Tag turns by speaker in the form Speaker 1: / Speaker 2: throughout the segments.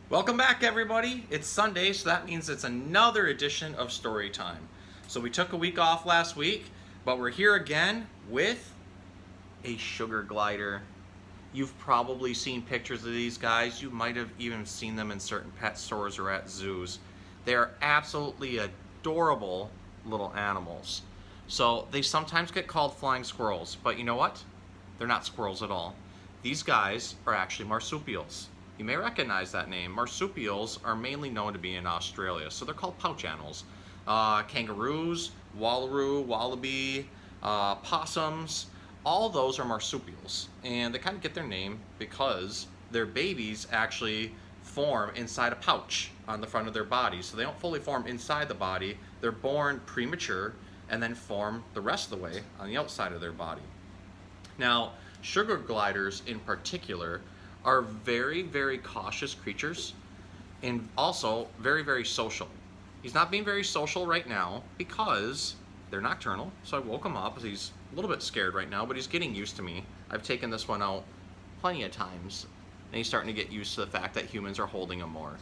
Speaker 1: Welcome back, everybody. It's Sunday, so that means it's another edition of Storytime. So we took a week off last week, but we're here again with a sugar glider. You've probably seen pictures of these guys. You might have even seen them in certain pet stores or at zoos. They are absolutely adorable little animals. So they sometimes get called flying squirrels, but you know what? They're not squirrels at all. These guys are actually marsupials. You may recognize that name. Marsupials are mainly known to be in Australia, so they're called pouch animals. Kangaroos, wallaroo, wallaby, possums, all those are marsupials. And they kind of get their name because their babies actually form inside a pouch on the front of their body. So they don't fully form inside the body. They're born premature and then form the rest of the way on the outside of their body. Now, sugar gliders in particular are very, very cautious creatures and also very, very social. He's not being very social right now because they're nocturnal, so I woke him up. He's a little bit scared right now, but he's getting used to me. I've taken this one out plenty of times, and he's starting to get used to the fact that humans are holding him more.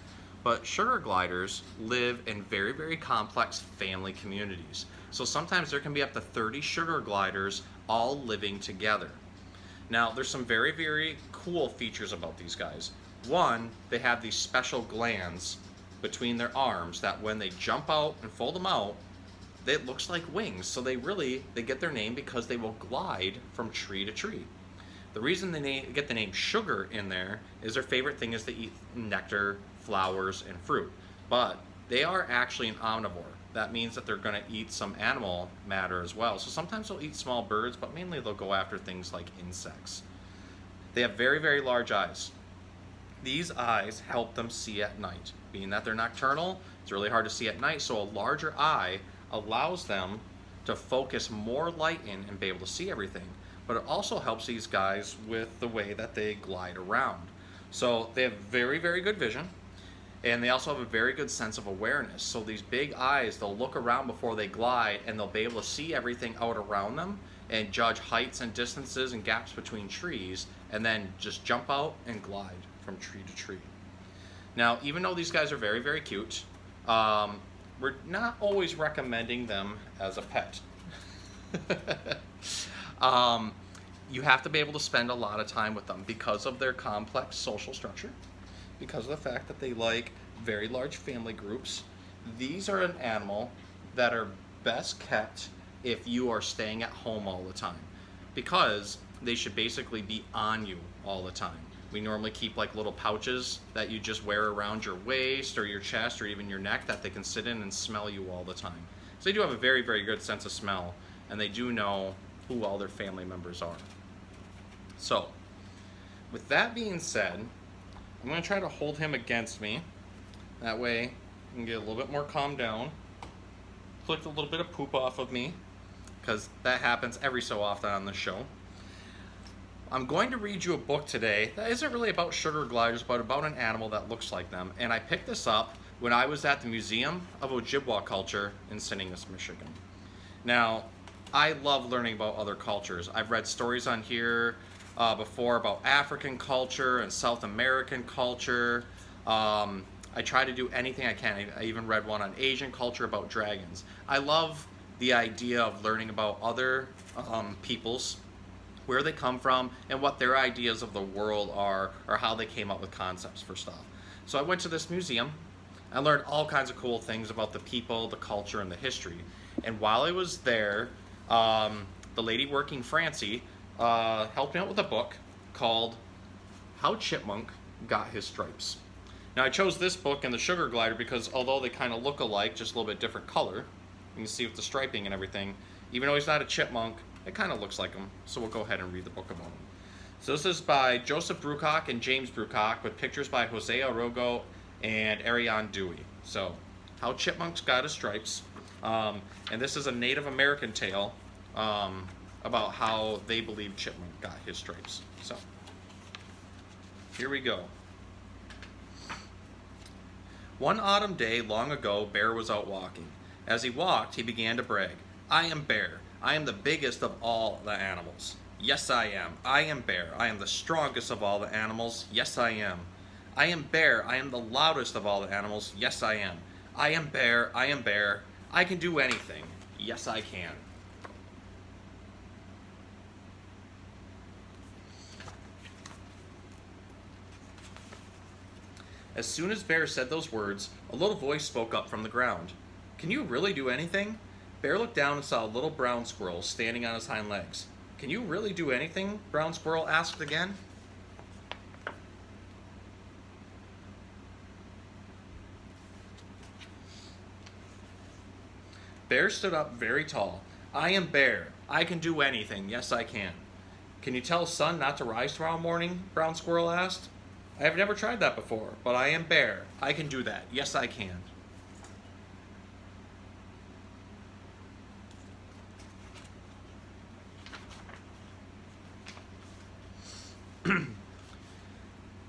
Speaker 1: But sugar gliders live in very, very complex family communities. So sometimes there can be up to 30 sugar gliders all living together. Now, there's some very, very cool features about these guys. One, they have these special glands between their arms that when they jump out and fold them out, it looks like wings. So they get their name because they will glide from tree to tree. The reason they get the name sugar in there is their favorite thing is to eat nectar, flowers, and fruit. But they are actually an omnivore. That means that they're going to eat some animal matter as well. So sometimes they'll eat small birds, but mainly they'll go after things like insects. They have very, very large eyes. These eyes help them see at night. Being that they're nocturnal, it's really hard to see at night, so a larger eye allows them to focus more light in and be able to see everything. But it also helps these guys with the way that they glide around. So they have very, very good vision. And they also have a very good sense of awareness. So these big eyes, they'll look around before they glide and they'll be able to see everything out around them and judge heights and distances and gaps between trees and then just jump out and glide from tree to tree. Now, even though these guys are very, very cute, we're not always recommending them as a pet. You have to be able to spend a lot of time with them because of their complex social structure. Because of the fact that they like very large family groups. These are an animal that are best kept if you are staying at home all the time, because they should basically be on you all the time. We normally keep like little pouches that you just wear around your waist or your chest or even your neck that they can sit in and smell you all the time. So they do have a very, very good sense of smell, and they do know who all their family members are. So with that being said, I'm going to try to hold him against me. That way I can get a little bit more calmed down. Flick a little bit of poop off of me, because that happens every so often on the show. I'm going to read you a book today that isn't really about sugar gliders, but about an animal that looks like them. And I picked this up when I was at the Museum of Ojibwa Culture in Ignace, Michigan. Now, I love learning about other cultures. I've read stories on here before about African culture and South American culture. I try to do anything I can. I even read one on Asian culture about dragons. I love the idea of learning about other peoples, where they come from, and what their ideas of the world are, or how they came up with concepts for stuff. So I went to this museum. I learned all kinds of cool things about the people, the culture, and the history. And while I was there, the lady working, Francie, helped me out with a book called How Chipmunk Got His Stripes. Now, I chose this book and the sugar glider because although they kind of look alike, just a little bit different color, you can see with the striping and everything, even though he's not a chipmunk, it kind of looks like him. So we'll go ahead and read the book about him. So this is by Joseph Brucock and James Brucock with pictures by Jose Arogo and Ariane Dewey. So, How Chipmunks Got His Stripes. And this is a Native American tale about how they believe Chipmunk got his stripes. So, here we go. One autumn day long ago, Bear was out walking. As he walked, he began to brag. I am Bear. I am the biggest of all the animals. Yes, I am. I am Bear. I am the strongest of all the animals. Yes, I am. I am Bear. I am the loudest of all the animals. Yes, I am. I am Bear. I am Bear. I can do anything. Yes, I can. As soon as Bear said those words, a little voice spoke up from the ground. Can you really do anything? Bear looked down and saw a little brown squirrel standing on his hind legs. Can you really do anything? Brown Squirrel asked again. Bear stood up very tall. I am Bear. I can do anything. Yes, I can. Can you tell sun not to rise tomorrow morning? Brown Squirrel asked. I have never tried that before, but I am Bear. I can do that. Yes, I can.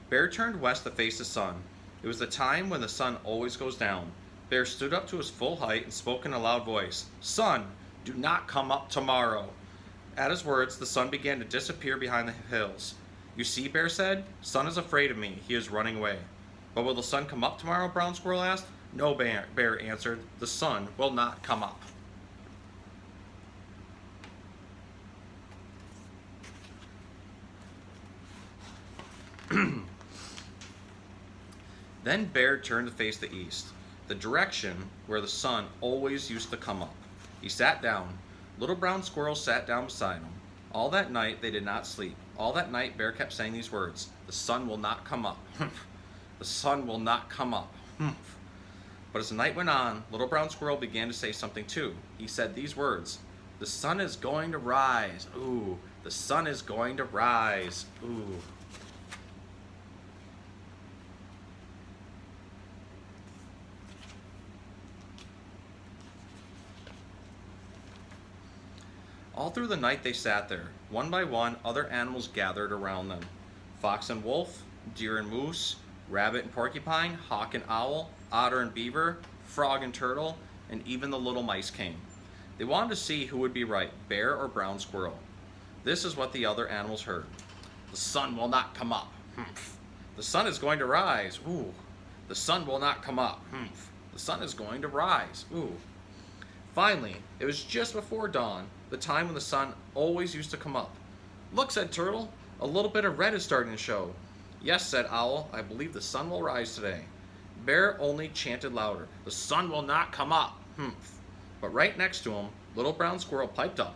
Speaker 1: Bear turned west to face the sun. It was the time when the sun always goes down. Bear stood up to his full height and spoke in a loud voice. Sun, do not come up tomorrow. At his words, the sun began to disappear behind the hills. You see, Bear said, sun is afraid of me. He is running away. But will the sun come up tomorrow? Brown Squirrel asked. No, Bear answered. The sun will not come up. Then Bear turned to face the east, the direction where the sun always used to come up. He sat down. Little Brown Squirrel sat down beside him. All that night they did not sleep. All that night Bear kept saying these words. The sun will not come up. The sun will not come up. But as the night went on, Little Brown Squirrel began to say something too. He said these words. The sun is going to rise. Ooh, the sun is going to rise. Ooh. All through the night they sat there. One by one, other animals gathered around them. Fox and wolf, deer and moose, rabbit and porcupine, hawk and owl, otter and beaver, frog and turtle, and even the little mice came. They wanted to see who would be right, Bear or Brown Squirrel. This is what the other animals heard. The sun will not come up. Humph. The sun is going to rise. Ooh. The sun will not come up. Humph. The sun is going to rise. Ooh. Finally, it was just before dawn, the time when the sun always used to come up. Look, said Turtle, a little bit of red is starting to show. Yes, said Owl, I believe the sun will rise today. Bear only chanted louder, the sun will not come up. Humph. But right next to him, Little Brown Squirrel piped up,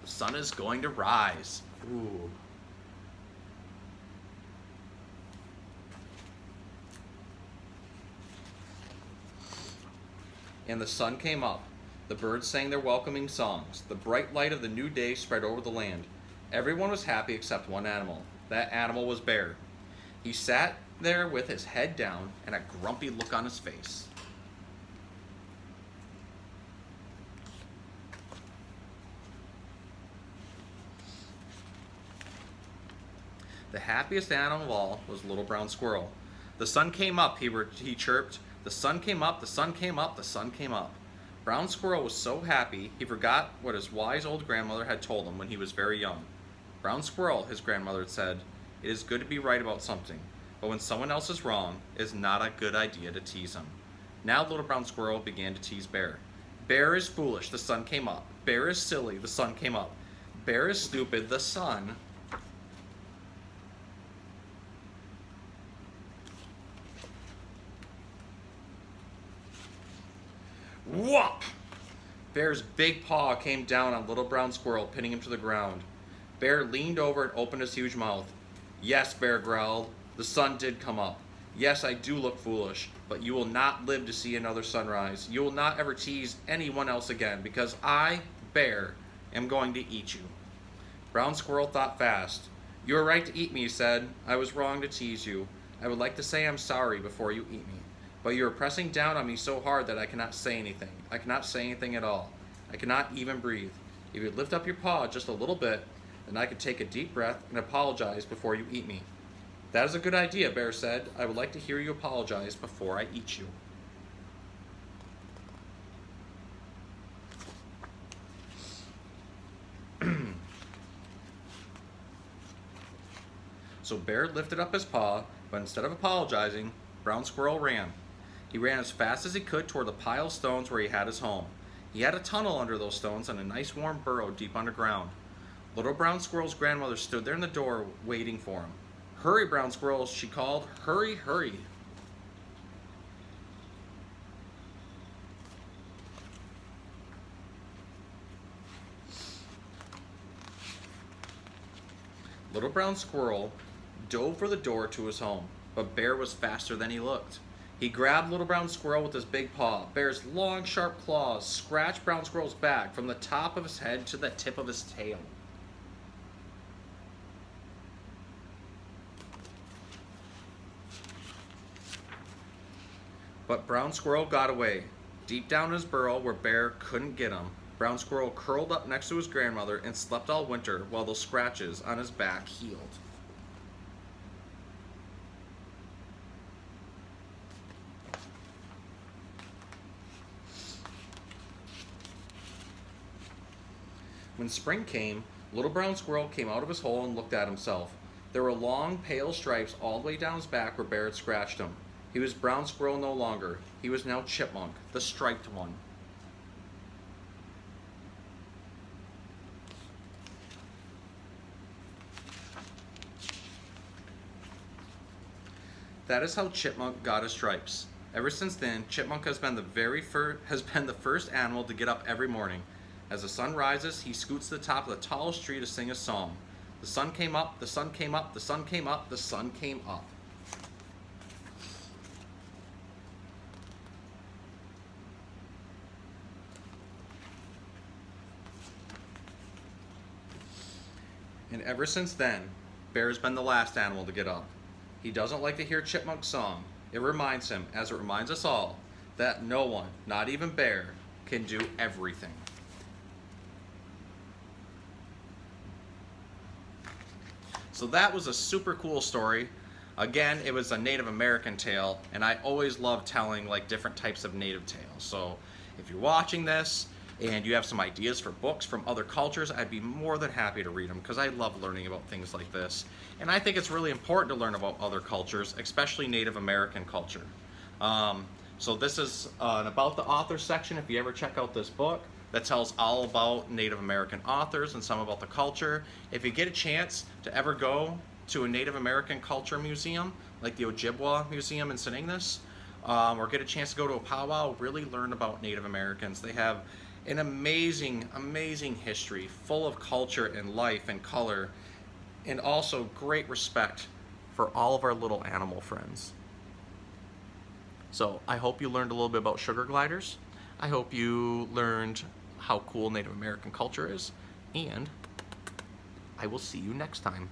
Speaker 1: the sun is going to rise. Ooh. And the sun came up. The birds sang their welcoming songs. The bright light of the new day spread over the land. Everyone was happy except one animal. That animal was Bear. He sat there with his head down and a grumpy look on his face. The happiest animal of all was Little Brown Squirrel. The sun came up, he chirped. The sun came up, the sun came up, the sun came up. Brown Squirrel was so happy he forgot what his wise old grandmother had told him when he was very young. Brown Squirrel, his grandmother had said, it is good to be right about something, but when someone else is wrong, it is not a good idea to tease him. Now Little Brown Squirrel began to tease Bear. Bear is foolish, the sun came up. Bear is silly, the sun came up. Bear is stupid, the sun. Whop! Bear's big paw came down on Little Brown Squirrel, pinning him to the ground. Bear leaned over and opened his huge mouth. Yes, Bear growled, the sun did come up. Yes, I do look foolish, but you will not live to see another sunrise. You will not ever tease anyone else again, because I, Bear, am going to eat you. Brown Squirrel thought fast. You are right to eat me, he said. I was wrong to tease you. I would like to say I'm sorry before you eat me. But you are pressing down on me so hard that I cannot say anything. I cannot say anything at all. I cannot even breathe. If you lift up your paw just a little bit, then I could take a deep breath and apologize before you eat me. That is a good idea, Bear said. I would like to hear you apologize before I eat you. So Bear lifted up his paw But instead of apologizing, Brown Squirrel ran. He ran as fast as he could toward the pile of stones where he had his home. He had a tunnel under those stones and a nice warm burrow deep underground. Little Brown Squirrel's grandmother stood there in the door waiting for him. "Hurry, Brown Squirrel," she called. "Hurry, hurry." Little Brown Squirrel dove for the door to his home, but Bear was faster than he looked. He grabbed Little Brown Squirrel with his big paw. Bear's long, sharp claws scratched Brown Squirrel's back from the top of his head to the tip of his tail. But Brown Squirrel got away. Deep down in his burrow where Bear couldn't get him, Brown Squirrel curled up next to his grandmother and slept all winter while those scratches on his back healed. When spring came, Little Brown Squirrel came out of his hole and looked at himself. There were long, pale stripes all the way down his back where Bear had scratched him. He was Brown Squirrel no longer. He was now Chipmunk, the striped one. That is how Chipmunk got his stripes. Ever since then, Chipmunk has been the first animal to get up every morning. As the sun rises, he scoots to the top of the tallest tree to sing a song. The sun came up, the sun came up, the sun came up, the sun came up. And ever since then, Bear's been the last animal to get up. He doesn't like to hear Chipmunk's song. It reminds him, as it reminds us all, that no one, not even Bear, can do everything. So that was a super cool story. Again, it was a Native American tale, and I always love telling like different types of Native tales. So if you're watching this and you have some ideas for books from other cultures, I'd be more than happy to read them because I love learning about things like this. And I think it's really important to learn about other cultures, especially Native American culture. So this is an About the Author section if you ever check out this book that tells all about Native American authors and some about the culture. If you get a chance to ever go to a Native American culture museum, like the Ojibwa Museum in St. Ignace, or get a chance to go to a powwow, really learn about Native Americans. They have an amazing, amazing history, full of culture and life and color, and also great respect for all of our little animal friends. So I hope you learned a little bit about sugar gliders. I hope you learned how cool Native American culture is, and I will see you next time.